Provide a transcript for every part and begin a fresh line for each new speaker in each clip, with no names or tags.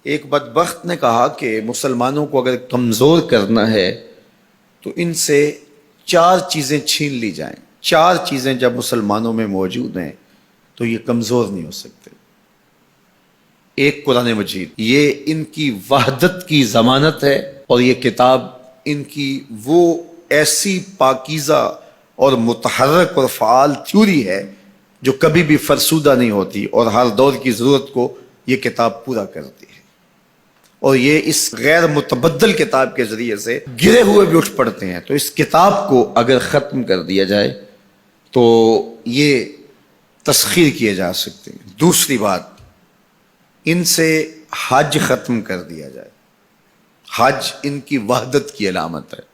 ایک بدبخت نے کہا کہ مسلمانوں کو اگر کمزور کرنا ہے تو ان سے 4 چیزیں چھین لی جائیں. 4 چیزیں جب مسلمانوں میں موجود ہیں تو یہ کمزور نہیں ہو سکتے. ایک قرآن مجید، یہ ان کی وحدت کی ضمانت ہے، اور یہ کتاب ان کی وہ ایسی پاکیزہ اور متحرک اور فعال تھیوری ہے جو کبھی بھی فرسودہ نہیں ہوتی، اور ہر دور کی ضرورت کو یہ کتاب پورا کرتی ہے. اور یہ اس غیر متبدل کتاب کے ذریعے سے گرے ہوئے بھی اٹھ پڑتے ہیں. تو اس کتاب کو اگر ختم کر دیا جائے تو یہ تسخیر کیے جا سکتے ہیں. دوسری بات، ان سے حج ختم کر دیا جائے. حج ان کی وحدت کی علامت ہے،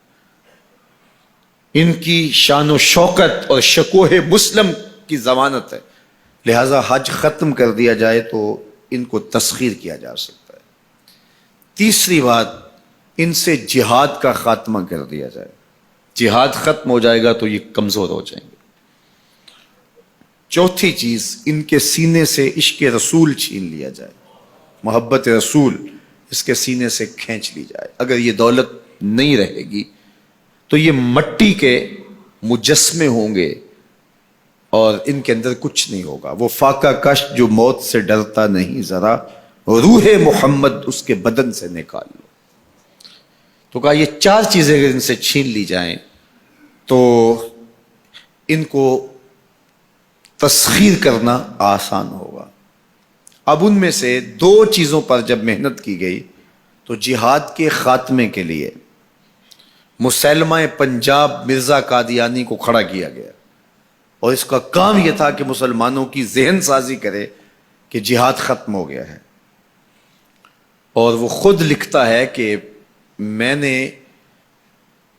ان کی شان و شوکت اور شکوہ مسلم کی ضمانت ہے. لہذا حج ختم کر دیا جائے تو ان کو تسخیر کیا جا سکتا ہے. تیسری بات، ان سے جہاد کا خاتمہ کر دیا جائے. جہاد ختم ہو جائے گا تو یہ کمزور ہو جائیں گے. چوتھی چیز، ان کے سینے سے عشق رسول چھین لیا جائے. محبت رسول اس کے سینے سے کھینچ لی جائے. اگر یہ دولت نہیں رہے گی تو یہ مٹی کے مجسمے ہوں گے اور ان کے اندر کچھ نہیں ہوگا. وہ فاقہ کش جو موت سے ڈرتا نہیں ذرا، روح محمد اس کے بدن سے نکال لو. تو کہا یہ 4 چیزیں اگر ان سے چھین لی جائیں تو ان کو تسخیر کرنا آسان ہوگا. اب ان میں سے 2 چیزوں پر جب محنت کی گئی تو جہاد کے خاتمے کے لیے مسلمہ پنجاب مرزا قادیانی کو کھڑا کیا گیا، اور اس کا کام یہ تھا کہ مسلمانوں کی ذہن سازی کرے کہ جہاد ختم ہو گیا ہے. اور وہ خود لکھتا ہے کہ میں نے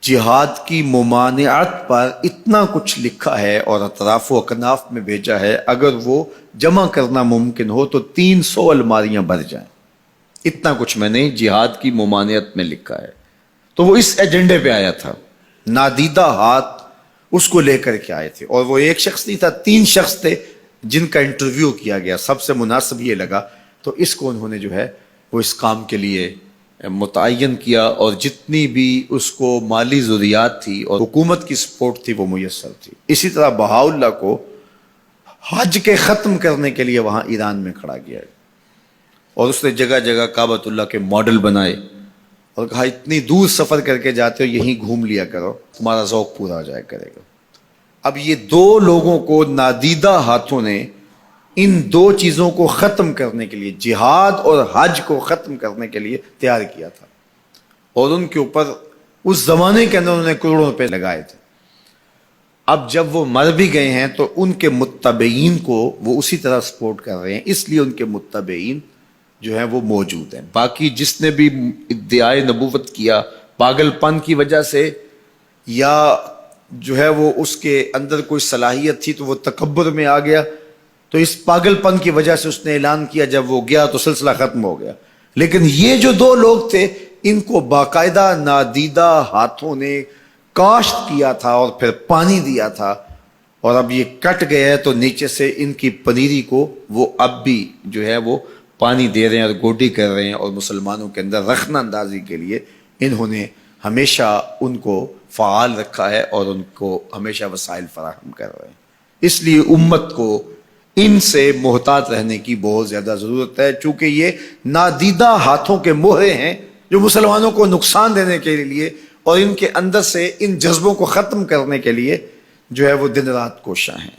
جہاد کی ممانعت پر اتنا کچھ لکھا ہے اور اطراف و اکناف میں بھیجا ہے، اگر وہ جمع کرنا ممکن ہو تو 300 الماریاں بھر جائیں. اتنا کچھ میں نے جہاد کی ممانعت میں لکھا ہے. تو وہ اس ایجنڈے پہ آیا تھا. نادیدہ ہاتھ اس کو لے کر کے آئے تھے، اور وہ ایک شخص نہیں تھا، 3 شخص تھے جن کا انٹرویو کیا گیا. سب سے مناسب یہ لگا تو اس کو انہوں نے جو ہے وہ اس کام کے لیے متعین کیا، اور جتنی بھی اس کو مالی ضروریات تھی اور حکومت کی سپورٹ تھی وہ میسر تھی. اسی طرح بہاؤاللہ کو حج کے ختم کرنے کے لیے وہاں ایران میں کھڑا کیا، اور اس نے جگہ جگہ کعبۃ اللہ کے ماڈل بنائے اور کہا اتنی دور سفر کر کے جاتے ہو، یہیں گھوم لیا کرو، تمہارا ذوق پورا ہو جائے کرے گا. اب یہ 2 لوگوں کو نادیدہ ہاتھوں نے ان 2 چیزوں کو ختم کرنے کے لیے، جہاد اور حج کو ختم کرنے کے لیے تیار کیا تھا، اور ان کے اوپر اس زمانے کے اندر انہوں نے کروڑوں روپے لگائے تھے. اب جب وہ مر بھی گئے ہیں تو ان کے متبعین کو وہ اسی طرح سپورٹ کر رہے ہیں، اس لیے ان کے متبعین جو ہیں وہ موجود ہیں. باقی جس نے بھی ادعائے نبوت کیا پاگل پن کی وجہ سے، یا جو ہے وہ اس کے اندر کوئی صلاحیت تھی تو وہ تکبر میں آ گیا، تو اس پاگل پن کی وجہ سے اس نے اعلان کیا، جب وہ گیا تو سلسلہ ختم ہو گیا. لیکن یہ جو 2 لوگ تھے ان کو باقاعدہ نادیدہ ہاتھوں نے کاشت کیا تھا اور پھر پانی دیا تھا، اور اب یہ کٹ گیا ہے تو نیچے سے ان کی پنیری کو وہ اب بھی جو ہے وہ پانی دے رہے ہیں اور گوڈی کر رہے ہیں، اور مسلمانوں کے اندر رخنہ اندازی کے لیے انہوں نے ہمیشہ ان کو فعال رکھا ہے اور ان کو ہمیشہ وسائل فراہم کر رہے ہیں. اس لیے امت کو ان سے محتاط رہنے کی بہت زیادہ ضرورت ہے، چونکہ یہ نادیدہ ہاتھوں کے مہرے ہیں جو مسلمانوں کو نقصان دینے کے لیے اور ان کے اندر سے ان جذبوں کو ختم کرنے کے لیے جو ہے وہ دن رات کوشاں ہیں،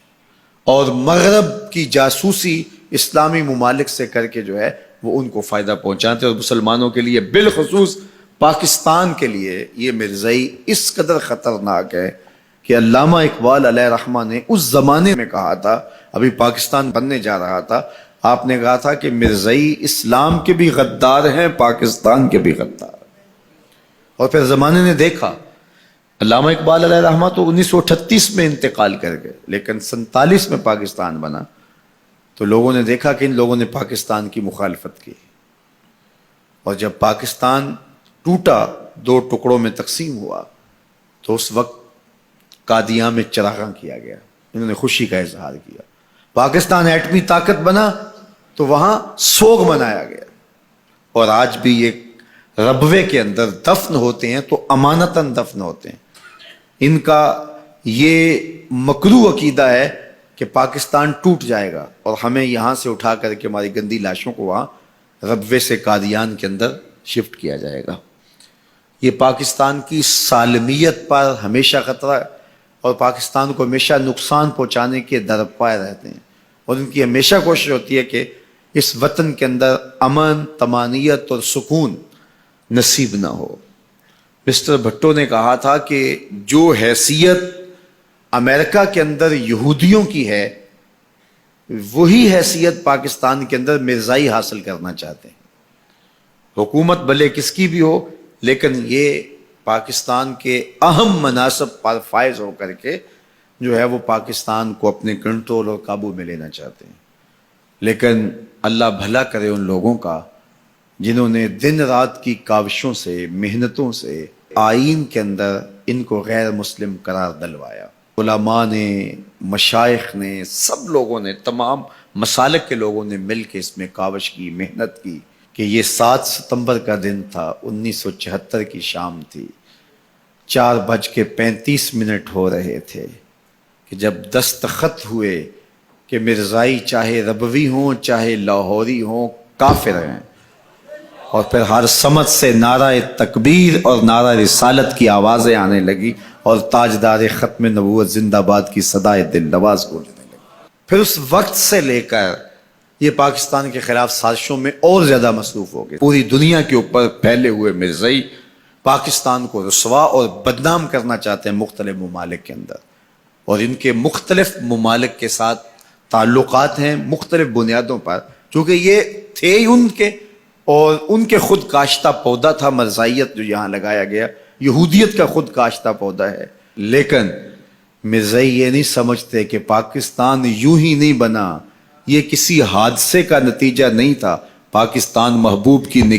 اور مغرب کی جاسوسی اسلامی ممالک سے کر کے جو ہے وہ ان کو فائدہ پہنچاتے ہیں. اور مسلمانوں کے لیے بالخصوص پاکستان کے لیے یہ مرزائی اس قدر خطرناک ہے کہ علامہ اقبال علیہ رحمہ نے اس زمانے میں کہا تھا، ابھی پاکستان بننے جا رہا تھا، آپ نے کہا تھا کہ مرزائی اسلام کے بھی غدار ہیں، پاکستان کے بھی غدار. اور پھر زمانے نے دیکھا، علامہ اقبال علیہ رحمہ تو 1938 میں انتقال کر گئے، لیکن 47 میں پاکستان بنا تو لوگوں نے دیکھا کہ ان لوگوں نے پاکستان کی مخالفت کی، اور جب پاکستان ٹوٹا، 2 ٹکڑوں میں تقسیم ہوا، تو اس وقت قادیاں میں چراغاں کیا گیا، انہوں نے خوشی کا اظہار کیا. پاکستان ایٹمی طاقت بنا تو وہاں سوگ منایا گیا، اور آج بھی یہ ربوے کے اندر دفن ہوتے ہیں تو امانتاً دفن ہوتے ہیں. ان کا یہ مکروہ عقیدہ ہے کہ پاکستان ٹوٹ جائے گا اور ہمیں یہاں سے اٹھا کر کے ہماری گندی لاشوں کو وہاں ربوے سے قادیان کے اندر شفٹ کیا جائے گا. یہ پاکستان کی سالمیت پر ہمیشہ خطرہ ہے اور پاکستان کو ہمیشہ نقصان پہنچانے کے درپائے رہتے ہیں اور ان کی ہمیشہ کوشش ہوتی ہے کہ اس وطن کے اندر امن، طمانینت اور سکون نصیب نہ ہو. مسٹر بھٹو نے کہا تھا کہ جو حیثیت امریکہ کے اندر یہودیوں کی ہے وہی حیثیت پاکستان کے اندر مرزائی حاصل کرنا چاہتے ہیں. حکومت بھلے کس کی بھی ہو لیکن یہ پاکستان کے اہم مناصب پر فائز ہو کر کے جو ہے وہ پاکستان کو اپنے کنٹرول اور قابو میں لینا چاہتے ہیں. لیکن اللہ بھلا کرے ان لوگوں کا جنہوں نے دن رات کی کاوشوں سے، محنتوں سے آئین کے اندر ان کو غیر مسلم قرار دلوایا. علماء نے، مشائخ نے، سب لوگوں نے، تمام مسالک کے لوگوں نے مل کے اس میں کاوش کی، محنت کی کہ یہ 7 ستمبر کا دن تھا، 1974 کی شام تھی، 4:35 ہو رہے تھے کہ جب دستخط ہوئے کہ مرزائی چاہے ربوی ہوں چاہے لاہوری ہوں کافر ہیں، اور پھر ہر سمت سے نعرہ تکبیر اور نعرہ رسالت کی آوازیں آنے لگی اور تاجدار ختم نبوت زندہ باد کی صدائے دل نواز گونجنے لگی. پھر اس وقت سے لے کر یہ پاکستان کے خلاف سازشوں میں اور زیادہ مصروف ہو گئے. پوری دنیا کے اوپر پھیلے ہوئے مرزائی پاکستان کو رسوا اور بدنام کرنا چاہتے ہیں مختلف ممالک کے اندر، اور ان کے مختلف ممالک کے ساتھ تعلقات ہیں مختلف بنیادوں پر، چونکہ یہ تھے ہی ان کے اور ان کے خود کاشتہ پودا تھا مرزائیت جو یہاں لگایا گیا، یہودیت کا خود کاشتہ پودا ہے. لیکن مرزائی یہ نہیں سمجھتے کہ پاکستان یوں ہی نہیں بنا، یہ کسی حادثے کا نتیجہ نہیں تھا. پاکستان محبوب کی